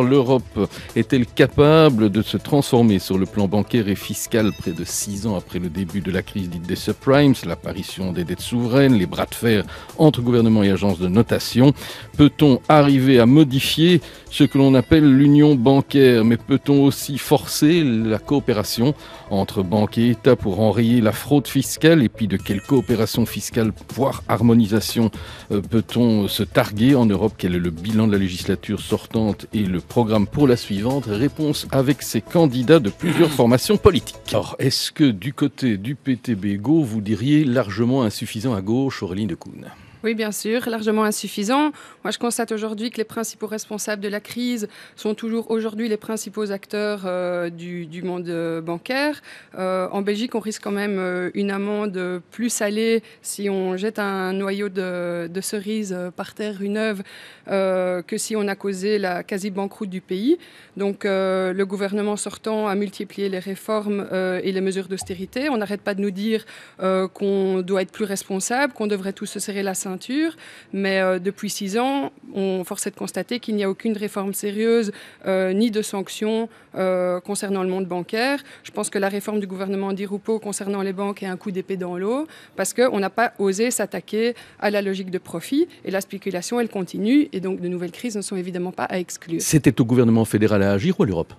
L'Europe est-elle capable de se transformer sur le plan bancaire et fiscal près de 6 ans après le début de la crise dite des subprimes, l'apparition des dettes souveraines, les bras de fer entre gouvernements et agences de notation? Peut-on arriver à modifier ce que l'on appelle l'union bancaire? Mais peut-on aussi forcer la coopération entre banques et États pour enrayer la fraude fiscale? Et puis de quelle coopération fiscale, voire harmonisation, peut-on se targuer en Europe? Quel est le bilan de la législature sortante et le programme pour la suivante? Réponse avec ces candidats de plusieurs formations politiques. Alors, est-ce que du côté du PTB-Go, vous diriez largement insuffisant à gauche, Aurélie Decoune? Oui, bien sûr, largement insuffisant. Moi, je constate aujourd'hui que les principaux responsables de la crise sont toujours aujourd'hui les principaux acteurs du monde bancaire. En Belgique, on risque quand même une amende plus salée si on jette un noyau de cerises par terre, une œuvre, que si on a causé la quasi-banqueroute du pays. Donc, le gouvernement sortant a multiplié les réformes et les mesures d'austérité. On n'arrête pas de nous dire qu'on doit être plus responsable, qu'on devrait tous se serrer la ceinture. Mais depuis 6 ans, on force est de constater qu'il n'y a aucune réforme sérieuse ni de sanctions concernant le monde bancaire. Je pense que la réforme du gouvernement Di Rupo concernant les banques est un coup d'épée dans l'eau parce qu'on n'a pas osé s'attaquer à la logique de profit et la spéculation, elle continue et donc de nouvelles crises ne sont évidemment pas à exclure. C'était au gouvernement fédéral à agir ou à l'Europe?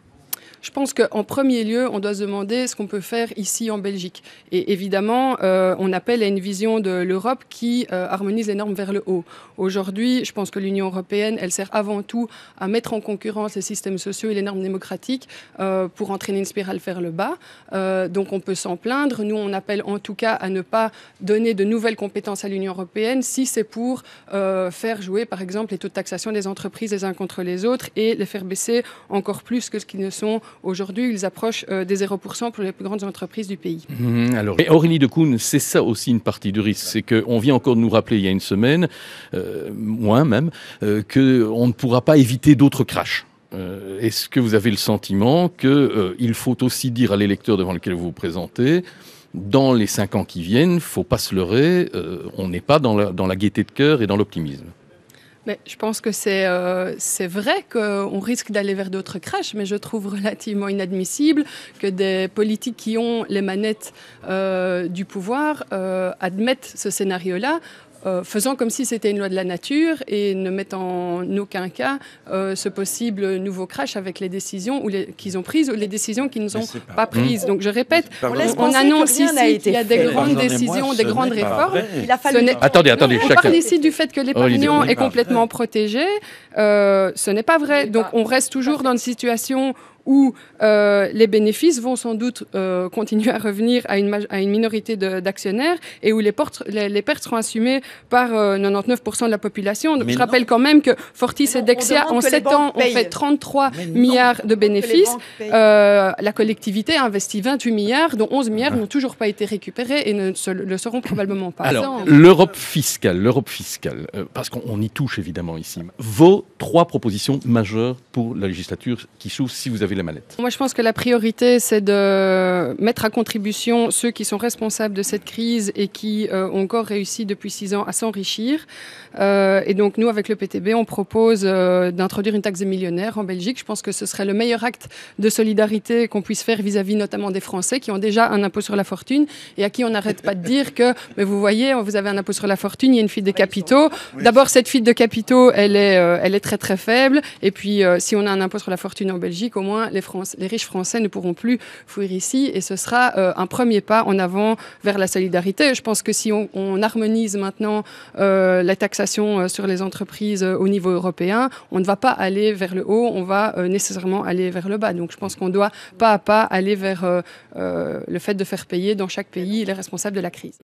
Je pense qu'en premier lieu, on doit se demander ce qu'on peut faire ici en Belgique. Et évidemment, on appelle à une vision de l'Europe qui harmonise les normes vers le haut. Aujourd'hui, je pense que l'Union européenne, elle sert avant tout à mettre en concurrence les systèmes sociaux et les normes démocratiques pour entraîner une spirale vers le bas. Donc on peut s'en plaindre. Nous, on appelle en tout cas à ne pas donner de nouvelles compétences à l'Union européenne si c'est pour faire jouer, par exemple, les taux de taxation des entreprises les uns contre les autres et les faire baisser encore plus que ce qu'ils ne sont. Aujourd'hui, ils approchent des 0% pour les plus grandes entreprises du pays. Alors, et Aurélie Decoune, c'est ça aussi une partie du risque. C'est qu'on vient encore de nous rappeler il y a une semaine, moins même, qu'on ne pourra pas éviter d'autres crashs. Est-ce que vous avez le sentiment qu'il faut aussi dire à l'électeur devant lequel vous vous présentez, dans les 5 ans qui viennent, il ne faut pas se leurrer, on n'est pas dans la gaieté de cœur et dans l'optimisme? Mais je pense que c'est vrai qu'on risque d'aller vers d'autres crashs, mais je trouve relativement inadmissible que des politiques qui ont les manettes du pouvoir admettent ce scénario-là, faisant comme si c'était une loi de la nature et ne mettant en aucun cas ce possible nouveau crash avec les décisions qu'ils ont prises ou les décisions qu'ils ne sont pas prises. Donc je répète, on annonce ici qu'il y a des grandes décisions, des grandes réformes. Attendez, on parle ici du fait que l'épargnant est complètement protégé. Ce n'est pas vrai. Donc on reste toujours dans une situation où les bénéfices vont sans doute continuer à revenir à une minorité d'actionnaires et où les pertes seront assumées par 99% de la population. Donc, je rappelle quand même que Fortis et Dexia, en 7 ans, ont fait 33 milliards de bénéfices. La collectivité a investi 28 milliards, dont 11 milliards n'ont toujours pas été récupérés et ne le seront probablement pas. Alors, l'Europe fiscale, parce qu'on y touche évidemment ici, vos 3 propositions majeures pour la législature qui s'ouvre si vous avez la manette. Moi, je pense que la priorité, c'est de mettre à contribution ceux qui sont responsables de cette crise et qui ont encore réussi depuis 6 ans à s'enrichir. Et donc, nous, avec le PTB, on propose d'introduire une taxe des millionnaires en Belgique. Je pense que ce serait le meilleur acte de solidarité qu'on puisse faire vis-à-vis notamment des Français qui ont déjà un impôt sur la fortune et à qui on n'arrête pas de dire que, mais vous voyez, vous avez un impôt sur la fortune, il y a une fuite des capitaux. D'abord, cette fuite de capitaux, elle est très, très faible. Et puis, si on a un impôt sur la fortune en Belgique, au moins, les riches français ne pourront plus fuir ici et ce sera un premier pas en avant vers la solidarité. Je pense que si on harmonise maintenant la taxation sur les entreprises au niveau européen, on ne va pas aller vers le haut, on va nécessairement aller vers le bas. Donc je pense qu'on doit pas à pas aller vers le fait de faire payer dans chaque pays les responsables de la crise.